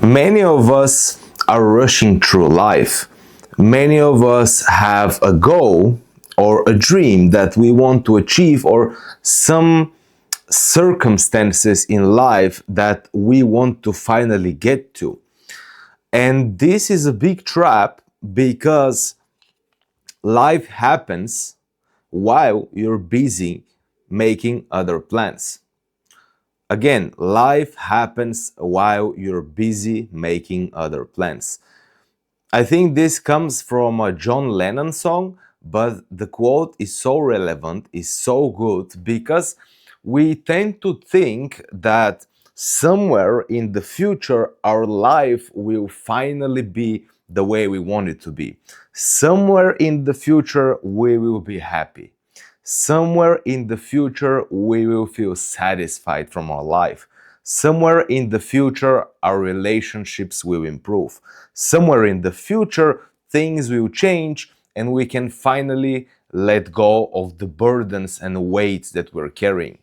Many of us are rushing through life. Many of us have a goal or a dream that we want to achieve, or some circumstances in life that we want to finally get to. And this is a big trap because life happens while you're busy making other plans. Again, life happens while you're busy making other plans. I think this comes from a John Lennon song, but the quote is so relevant, is so good, because we tend to think that somewhere in the future our life will finally be the way we want it to be. Somewhere in the future we will be happy. Somewhere in the future we will feel satisfied from our life. Somewhere in the future our relationships will improve. Somewhere in the future things will change and we can finally let go of the burdens and weights that we're carrying.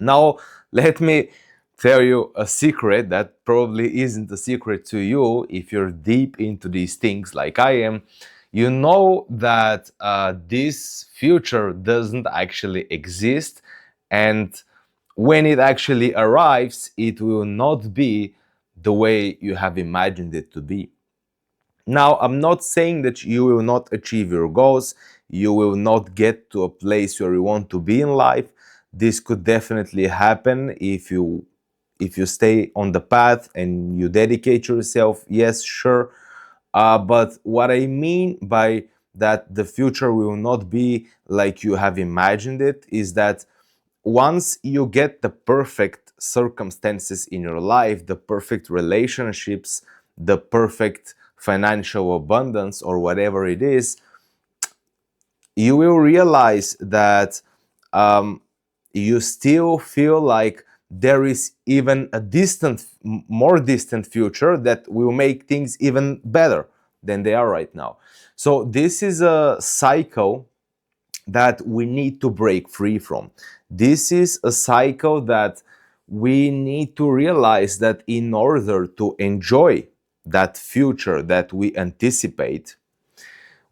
Now, let me tell you a secret that probably isn't a secret to you if you're deep into these things like I am. You know that this future doesn't actually exist, and when it actually arrives, it will not be the way you have imagined it to be. Now, I'm not saying that you will not achieve your goals, you will not get to a place where you want to be in life. This could definitely happen if you stay on the path and you dedicate yourself. Yes, sure. But what I mean by that the future will not be like you have imagined it is that once you get the perfect circumstances in your life, the perfect relationships, the perfect financial abundance, or whatever it is, you will realize that you still feel like there is even a more distant future that will make things even better than they are right now. So this is a cycle that we need to break free from. This is a cycle that we need to realize that in order to enjoy that future that we anticipate,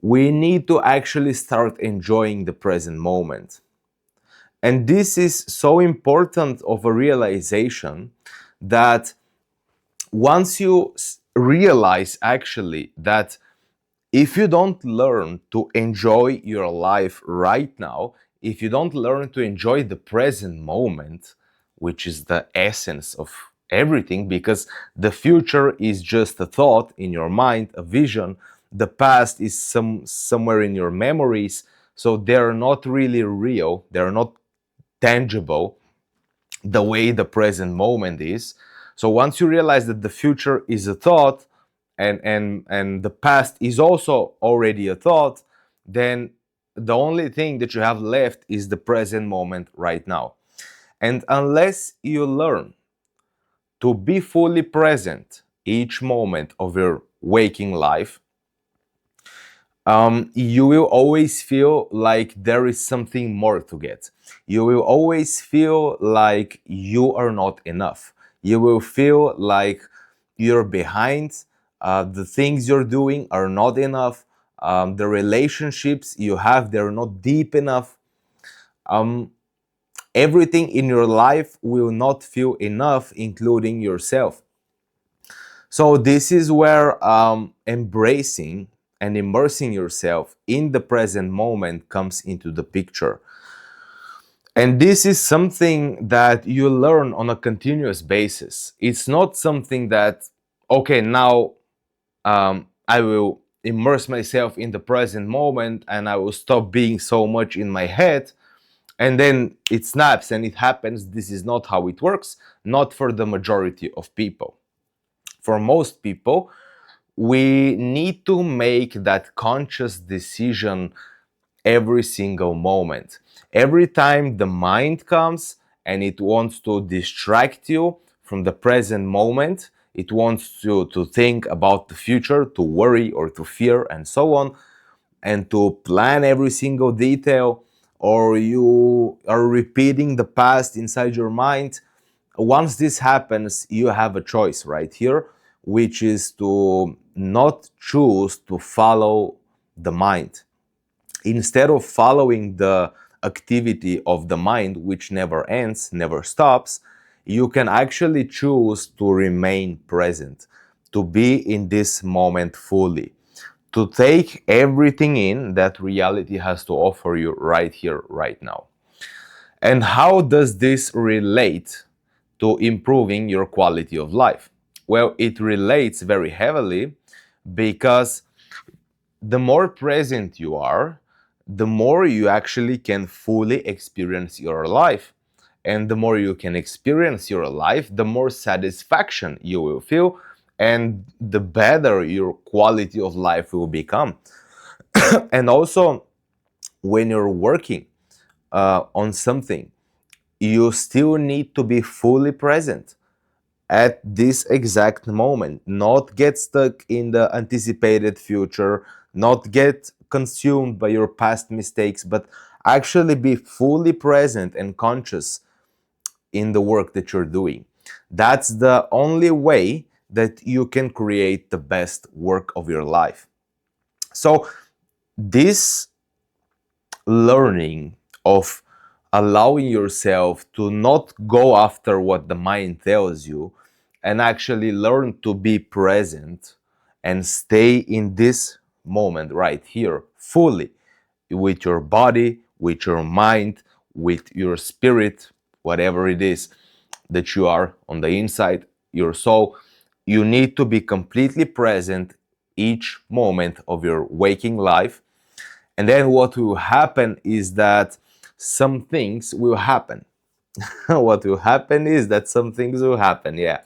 we need to actually start enjoying the present moment. And this is so important of a realization that once you realize actually that if you don't learn to enjoy your life right now, if you don't learn to enjoy the present moment, which is the essence of everything, because the future is just a thought in your mind, a vision, the past is somewhere in your memories, so they're not really real, they're not tangible the way the present moment is. So once you realize that the future is a thought, and the past is also already a thought, then the only thing that you have left is the present moment right now. And unless you learn to be fully present each moment of your waking life, you will always feel like there is something more to get. You will always feel like you are not enough. You will feel like you're behind. The things you're doing are not enough. The relationships you have, they're not deep enough. Um, Everything in your life will not feel enough, including yourself. So this is where embracing and immersing yourself in the present moment comes into the picture. And this is something that you learn on a continuous basis. It's not something that, okay, now I will immerse myself in the present moment and I will stop being so much in my head, and then it snaps and it happens. This is not how it works, not for the majority of people. For most people, we need to make that conscious decision every single moment. Every time the mind comes and it wants to distract you from the present moment, it wants you to think about the future, to worry or to fear and so on, and to plan every single detail, or you are repeating the past inside your mind. Once this happens, you have a choice right here. which is to not choose to follow the mind. Instead of following the activity of the mind, which never ends, never stops, you can actually choose to remain present, to be in this moment fully, to take everything in that reality has to offer you right here, right now. And how does this relate to improving your quality of life? Well, it relates very heavily because the more present you are, the more you actually can fully experience your life. And the more you can experience your life, the more satisfaction you will feel, and the better your quality of life will become. And also, when you're working on something, you still need to be fully present at this exact moment, not get stuck in the anticipated future, not get consumed by your past mistakes, but actually be fully present and conscious in the work that you're doing. That's the only way that you can create the best work of your life. So, this learning of allowing yourself to not go after what the mind tells you and actually learn to be present and stay in this moment right here fully with your body, with your mind, with your spirit, whatever it is that you are on the inside, your soul. You need to be completely present each moment of your waking life. And then what will happen is that some things will happen. What will happen is that some things will happen, yeah.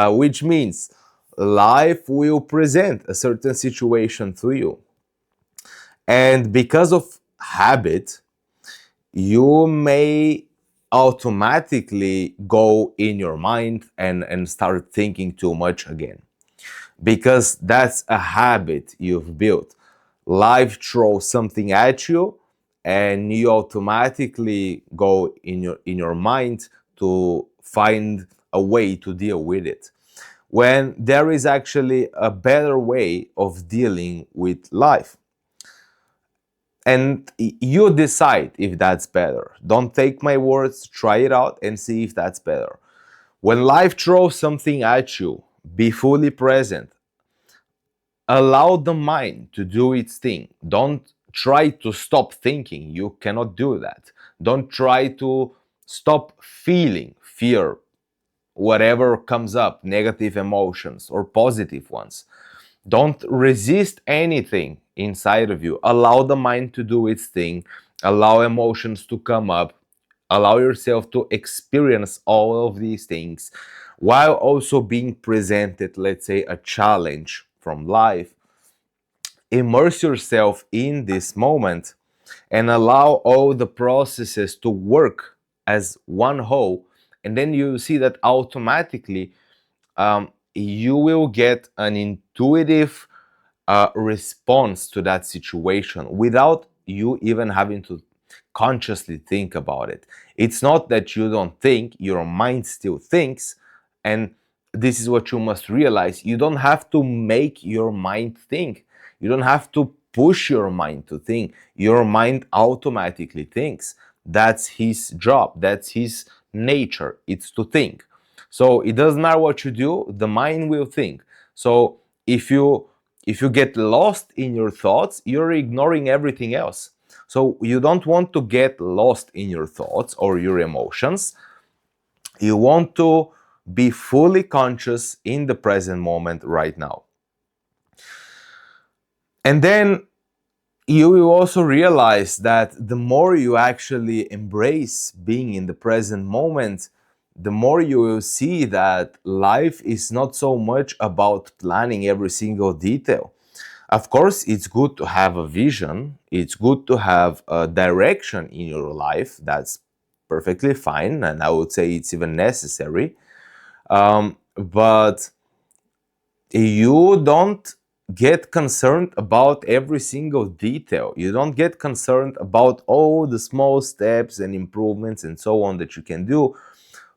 Which means life will present a certain situation to you. And because of habit, you may automatically go in your mind and start thinking too much again, because that's a habit you've built. Life throws something at you and you automatically go in your mind to find a way to deal with it, when there is actually a better way of dealing with life. And you decide if that's better. Don't take my words, try it out and see if that's better. When life throws something at you, be fully present. Allow the mind to do its thing. Don't try to stop thinking. You cannot do that. Don't try to stop feeling fear, whatever comes up, negative emotions or positive ones. Don't resist anything inside of you. Allow the mind to do its thing. Allow emotions to come up. Allow yourself to experience all of these things while also being presented, let's say, a challenge from life. Immerse yourself in this moment and allow all the processes to work as one whole. And then you see that automatically you will get an intuitive response to that situation without you even having to consciously think about it. It's not that you don't think, your mind still thinks. And this is what you must realize: you don't have to make your mind think, you don't have to push your mind to think. Your mind automatically thinks. That's his job, that's his nature, it's to think. So it doesn't matter what you do, the mind will think. So if you get lost in your thoughts, you're ignoring everything else. So you don't want to get lost in your thoughts or your emotions. You want to be fully conscious in the present moment right now. And then you will also realize that the more you actually embrace being in the present moment, the more you will see that life is not so much about planning every single detail. Of course, it's good to have a vision, it's good to have a direction in your life. That's perfectly fine, and I would say it's even necessary. But you don't get concerned about every single detail. You don't get concerned about all the small steps and improvements and so on that you can do.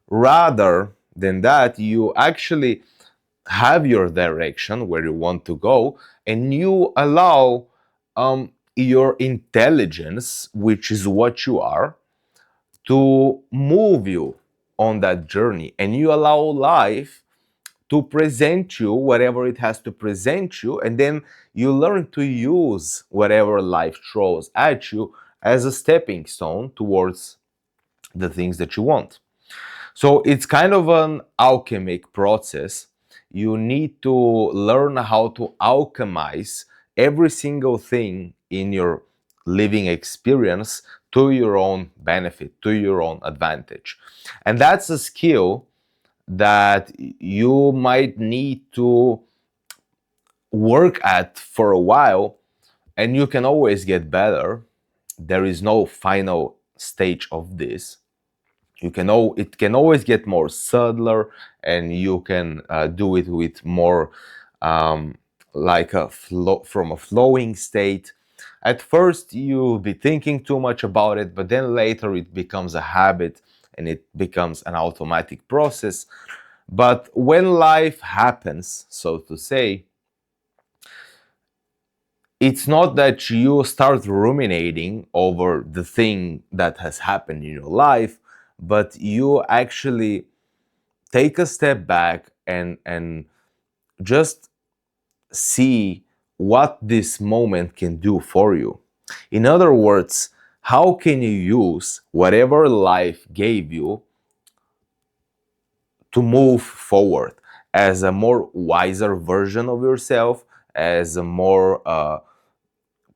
Rather than that, you actually have your direction where you want to go, and you allow your intelligence, which is what you are, to move you on that journey, and you allow life to present you whatever it has to present you, and then you learn to use whatever life throws at you as a stepping stone towards the things that you want. So it's kind of an alchemic process. You need to learn how to alchemize every single thing in your living experience to your own benefit, to your own advantage. And that's a skill that you might need to work at for a while, and you can always get better. There is no final stage of this. It can always get more subtler, and you can do it with more like a flow, from a flowing state. At first you'll be thinking too much about it, but then later it becomes a habit and it becomes an automatic process. But when life happens, so to say, it's not that you start ruminating over the thing that has happened in your life, but you actually take a step back and just see what this moment can do for you. In other words, how can you use whatever life gave you to move forward as a more wiser version of yourself, as a more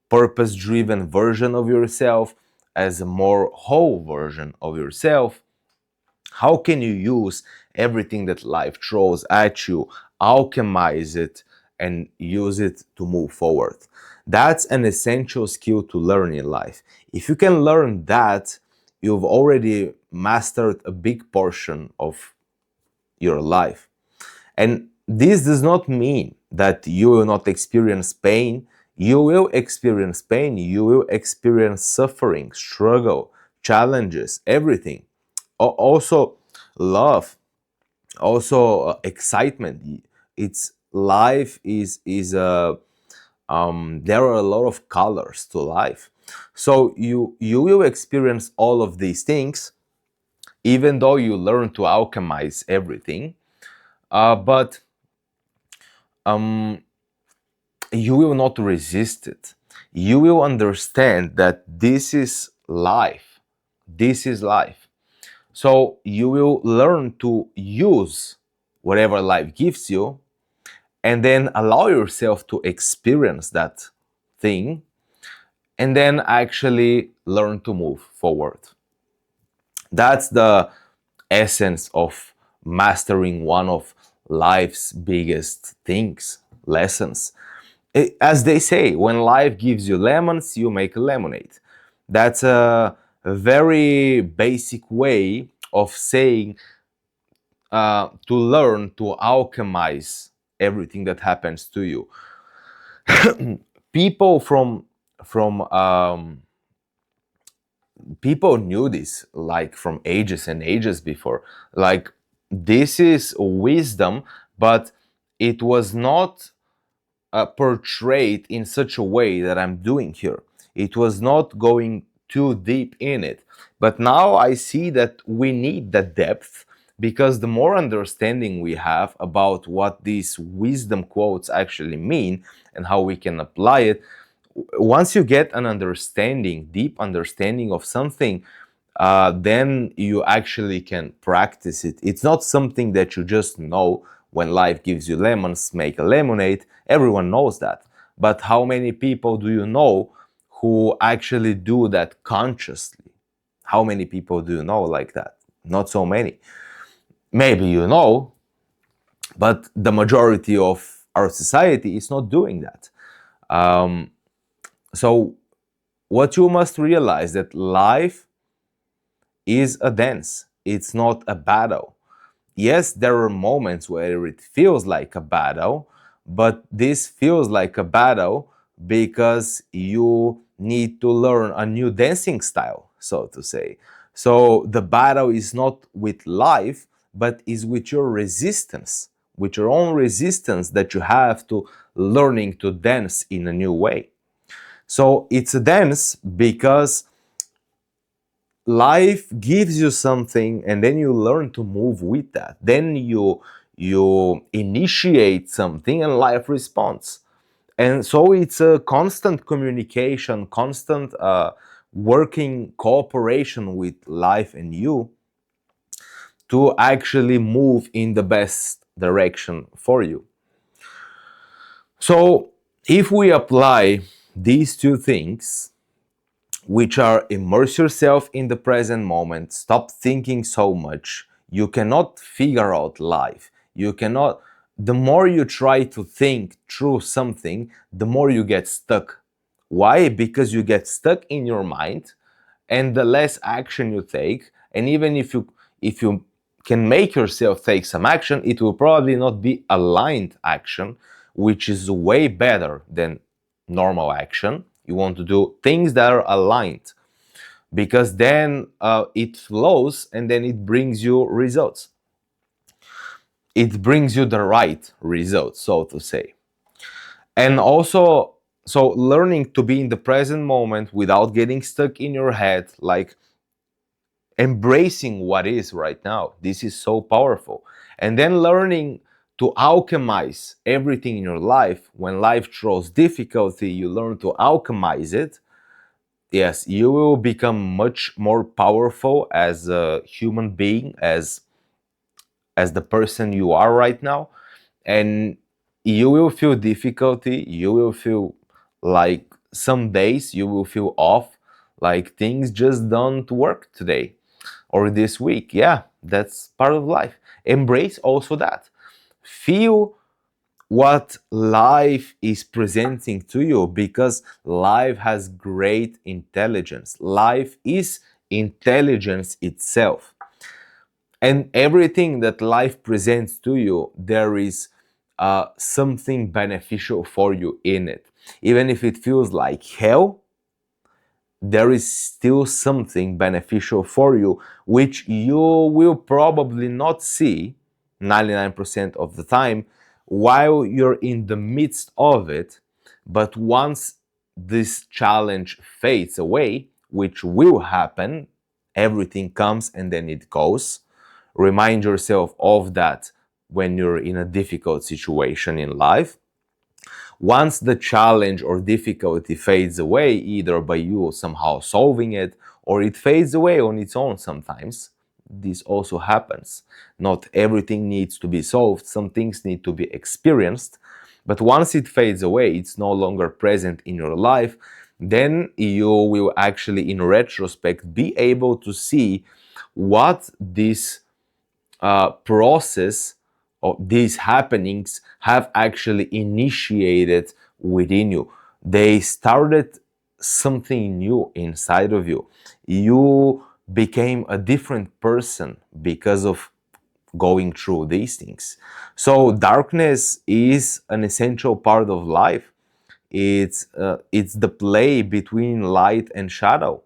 purpose driven version of yourself, as a more whole version of yourself? How can you use everything that life throws at you, alchemize it, and use it to move forward? That's an essential skill to learn in life. If you can learn that, you've already mastered a big portion of your life. And this does not mean that you will not experience pain. You will experience pain, you will experience suffering, struggle, challenges, everything. Also, love, also excitement. It's life is there are a lot of colors to life. So you will experience all of these things, even though you learn to alchemize everything. But you will not resist it. You will understand that this is life. This is life. So you will learn to use whatever life gives you, and then allow yourself to experience that thing, and then actually learn to move forward. That's the essence of mastering one of life's biggest things, lessons. As they say, when life gives you lemons, you make a lemonade. That's a very basic way of saying to learn to alchemize everything that happens to you. People from people knew this like from ages and ages before. Like, this is wisdom, but it was not portrayed in such a way that I'm doing here. It was not going too deep in it. But now I see that we need the depth, because the more understanding we have about what these wisdom quotes actually mean and how we can apply it, once you get an understanding, deep understanding of something, then you actually can practice it. It's not something that you just know. When life gives you lemons, make a lemonade. Everyone knows that. But how many people do you know who actually do that consciously? How many people do you know like that? Not so many. Maybe you know, but the majority of our society is not doing that. So what you must realize, that life is a dance. It's not a battle. Yes, there are moments where it feels like a battle, but this feels like a battle because you need to learn a new dancing style, so to say. So the battle is not with life, but is with your resistance with your own resistance that you have to learning to dance in a new way. So it's a dance because life gives you something and then you learn to move with that. Then you initiate something and life responds. And so it's a constant communication, constant working cooperation with life and you to actually move in the best direction for you. So if we apply these two things, which are immerse yourself in the present moment, stop thinking so much, you cannot figure out life. You cannot, the more you try to think through something, the more you get stuck. Why? Because you get stuck in your mind, and the less action you take, and even if you can make yourself take some action, it will probably not be aligned action, which is way better than normal action. You want to do things that are aligned, because then it flows and then it brings you results. It brings you the right results, so to say. And also, so learning to be in the present moment without getting stuck in your head, like embracing what is right now. This is so powerful. And then learning to alchemize everything in your life. When life throws difficulty, you learn to alchemize it. Yes, you will become much more powerful as a human being, as the person you are right now. And you will feel difficulty, you will feel like some days you will feel off, like things just don't work today or this week. Yeah, that's part of life. Embrace also that. Feel what life is presenting to you, because life has great intelligence. Life is intelligence itself. And everything that life presents to you, there is something beneficial for you in it. Even if it feels like hell, there is still something beneficial for you, which you will probably not see 99% of the time while you're in the midst of it. But once this challenge fades away, which will happen, everything comes and then it goes. Remind yourself of that when you're in a difficult situation in life. Once the challenge or difficulty fades away, either by you somehow solving it or it fades away on its own sometimes, this also happens. Not everything needs to be solved, some things need to be experienced. But once it fades away, it's no longer present in your life, then you will actually, in retrospect, be able to see what this process or these happenings have actually initiated within you. They started something new inside of you. You became a different person because of going through these things. So darkness is an essential part of life. It's the play between light and shadow.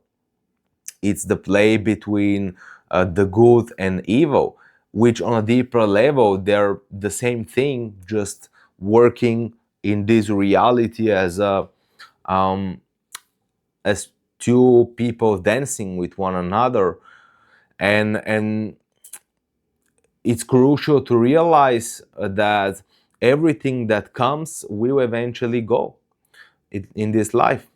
It's the play between the good and evil, which on a deeper level, they're the same thing, just working in this reality um, as two people dancing with one another. And it's crucial to realize that everything that comes will eventually go in this life.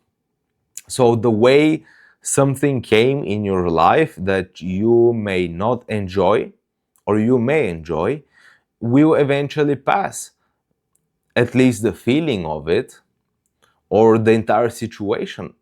So the way something came in your life that you may not enjoy or you may enjoy will eventually pass. At least the feeling of it or the entire situation.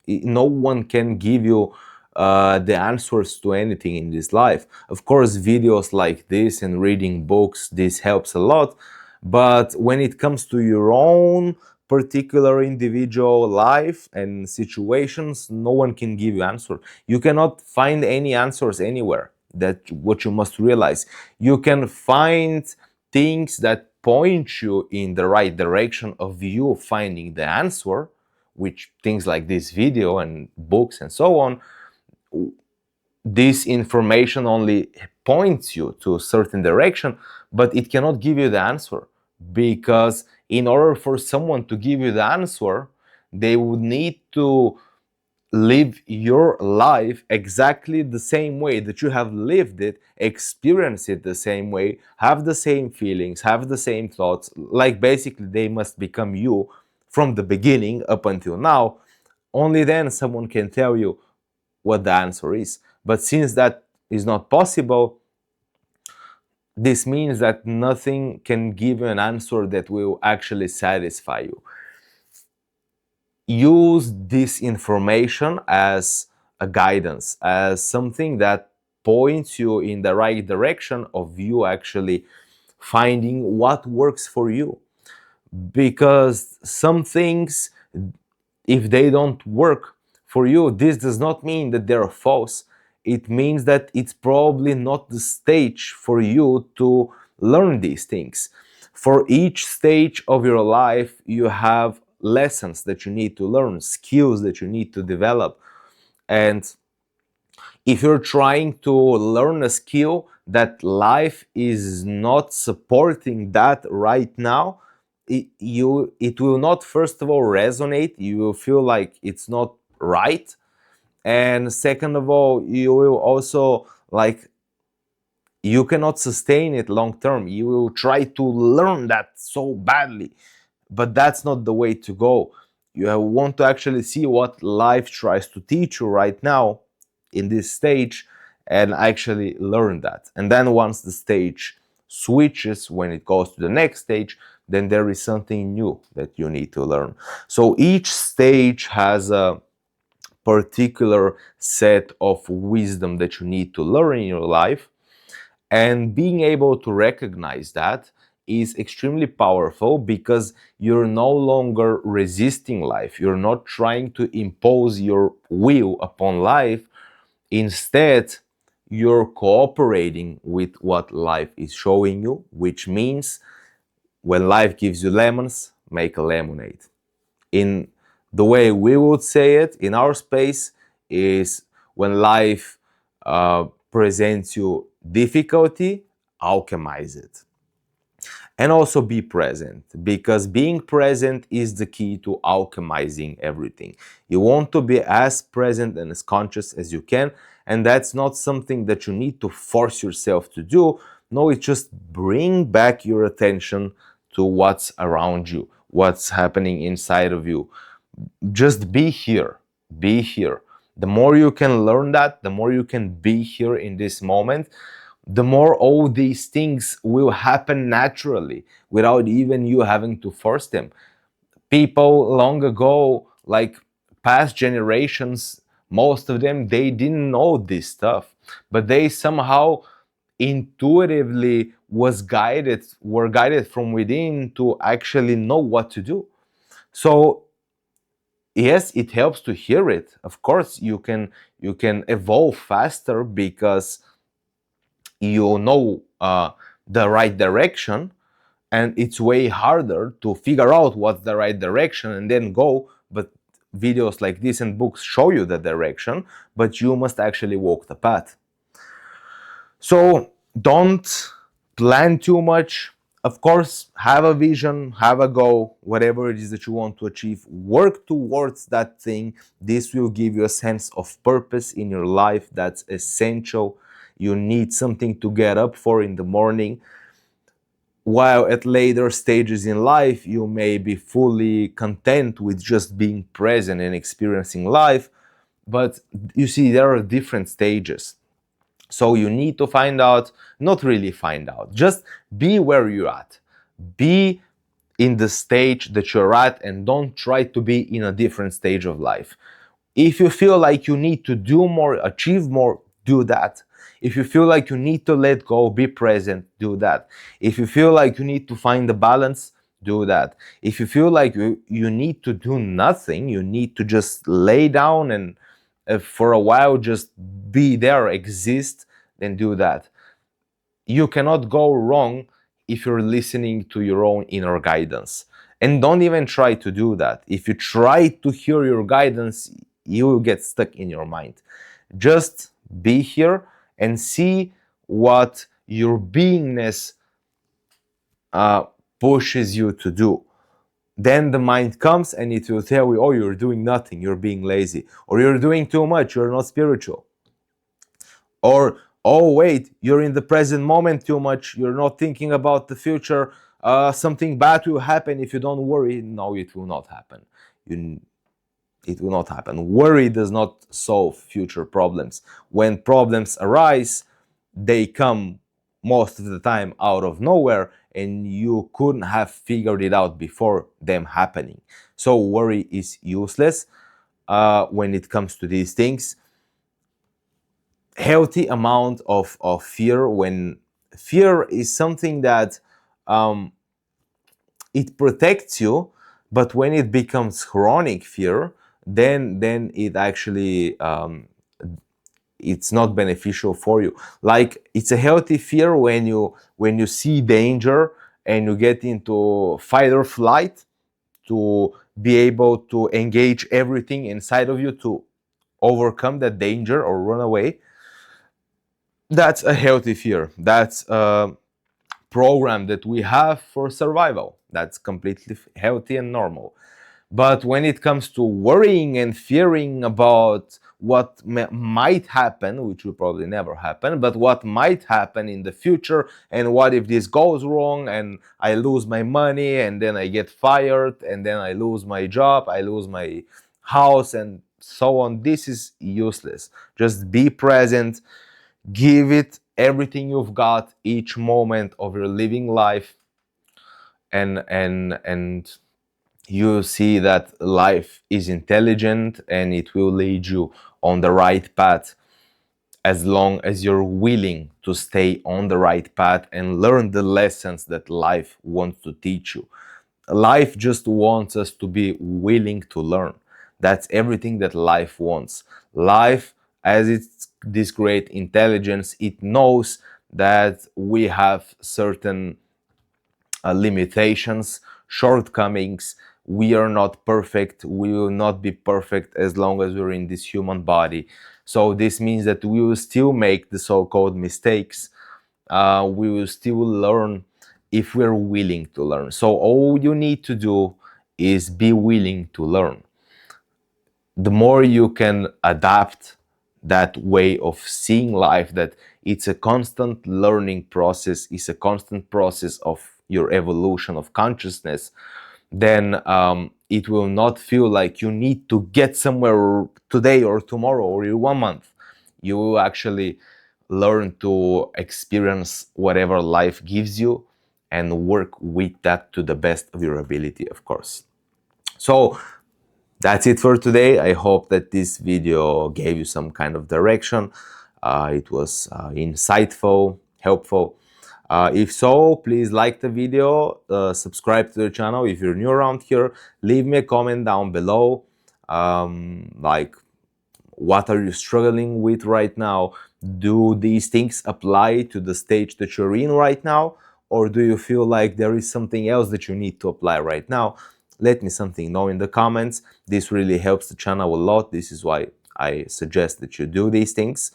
No one can give you the answers to anything in this life. Of course, videos like this and reading books, this helps a lot. But when it comes to your own particular individual life and situations, no one can give you answer. You cannot find any answers anywhere. That what you must realize. You can find things that point you in the right direction of you finding the answer, which things like this video and books and so on, This information only points you to a certain direction, but it cannot give you the answer, because in order for someone to give you the answer, they would need to live your life exactly the same way that you have lived it, experience it the same way, have the same feelings, have the same thoughts. Like basically, they must become you from the beginning up until now. Only then someone can tell you what the answer is. But since that is not possible, this means that nothing can give you an answer that will actually satisfy you. Use this information as a guidance, as something that points you in the right direction of you actually finding what works for you. Because some things, if they don't work for you, this does not mean that they're false. It means that it's probably not the stage for you to learn these things. For each stage of your life, you have lessons that you need to learn, skills that you need to develop. And if you're trying to learn a skill that life is not supporting that right now, it will not, first of all, resonate. You will feel like it's not right, and second of all, you will also, like, you cannot sustain it long term. You will try to learn that so badly, but that's not the way to go. You want to actually see what life tries to teach you right now in this stage, and actually learn that. And then once the stage switches, when it goes to the next stage, then there is something new that you need to learn. So each stage has a particular set of wisdom that you need to learn in your life, and being able to recognize that is extremely powerful, because you're no longer resisting life. You're not trying to impose your will upon life. Instead, you're cooperating with what life is showing you, which means when life gives you lemons, make a lemonade. In the way we would say it in our space, is when life presents you difficulty, alchemize it. And also be present, because being present is the key to alchemizing everything. You want to be as present and as conscious as you can, and that's not something that you need to force yourself to do. No, it's just bring back your attention to what's around you, what's happening inside of you. Just be here. Be here. The more you can learn that, the more you can be here in this moment, the more all these things will happen naturally without even you having to force them. People long ago, like past generations, most of them, they didn't know this stuff, but they somehow intuitively were guided from within to actually know what to do. So yes, it helps to hear it. Of course, you can evolve faster because you know the right direction, and it's way harder to figure out what's the right direction and then go. But videos like this and books show you the direction, but you must actually walk the path. So don't plan too much. Of course, have a vision, have a goal, whatever it is that you want to achieve, work towards that thing. This will give you a sense of purpose in your life. That's essential. You need something to get up for in the morning. While at later stages in life, you may be fully content with just being present and experiencing life. But you see, there are different stages. So you need to find out, not really find out, just be where you're at. Be in the stage that you're at, and don't try to be in a different stage of life. If you feel like you need to do more, achieve more, do that. If you feel like you need to let go, be present, do that. If you feel like you need to find the balance, do that. If you feel like you need to do nothing, you need to just lay down and for a while just be there, exist, then do that. You cannot go wrong if you're listening to your own inner guidance. And don't even try to do that. If you try to hear your guidance, you will get stuck in your mind. Just be here and see what your beingness pushes you to do. Then the mind comes and it will tell you, oh, you're doing nothing, you're being lazy, or you're doing too much, you're not spiritual. Or, oh, wait, you're in the present moment too much, you're not thinking about the future, something bad will happen if you don't worry. No, it will not happen. It will not happen. Worry does not solve future problems. When problems arise, they come most of the time out of nowhere, and you couldn't have figured it out before them happening. So worry is useless when it comes to these things. Healthy amount of fear, when fear is something that it protects you, but when it becomes chronic fear, then it actually it's not beneficial for you. Like, it's a healthy fear when you see danger and you get into fight or flight, to be able to engage everything inside of you to overcome that danger or run away. That's a healthy fear. That's a program that we have for survival. That's completely healthy and normal. But when it comes to worrying and fearing about what might happen, which will probably never happen, but what might happen in the future, and what if this goes wrong and I lose my money and then I get fired and then I lose my job, I lose my house and so on, this is useless. Just be present, give it everything you've got each moment of your living life, and you see that life is intelligent and it will lead you on the right path, as long as you're willing to stay on the right path and learn the lessons that life wants to teach you. Life just wants us to be willing to learn. That's everything that life wants. Life, as it's this great intelligence, it knows that we have certain limitations, shortcomings. We are not perfect. We will not be perfect as long as we're in this human body. So this means that we will still make the so-called mistakes. We will still learn if we're willing to learn. So all you need to do is be willing to learn. The more you can adapt that way of seeing life, that it's a constant learning process, it's a constant process of your evolution of consciousness, then it will not feel like you need to get somewhere today or tomorrow or in 1 month. You will actually learn to experience whatever life gives you and work with that to the best of your ability, of course. So that's it for today. I hope that this video gave you some kind of direction. It was insightful, helpful. If so, please like the video, subscribe to the channel. If you're new around here, leave me a comment down below. Like, what are you struggling with right now? Do these things apply to the stage that you're in right now? Or do you feel like there is something else that you need to apply right now? Let me something know in the comments. This really helps the channel a lot. This is why I suggest that you do these things.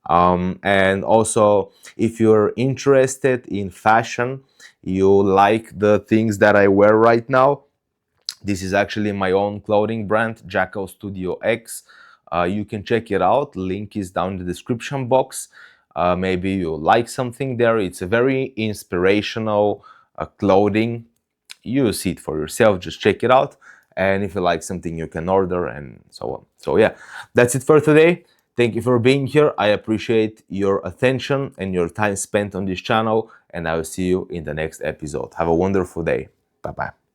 And also, if you're interested in fashion, you like the things that I wear right now, this is actually my own clothing brand, Jackal Studio X. You can check it out. Link is down in the description box. Maybe you like something there. It's a very inspirational clothing. You see it for yourself. Just check it out. And if you like something, you can order and so on. So yeah, that's it for today. Thank you for being here. I appreciate your attention and your time spent on this channel. And I will see you in the next episode. Have a wonderful day. Bye-bye.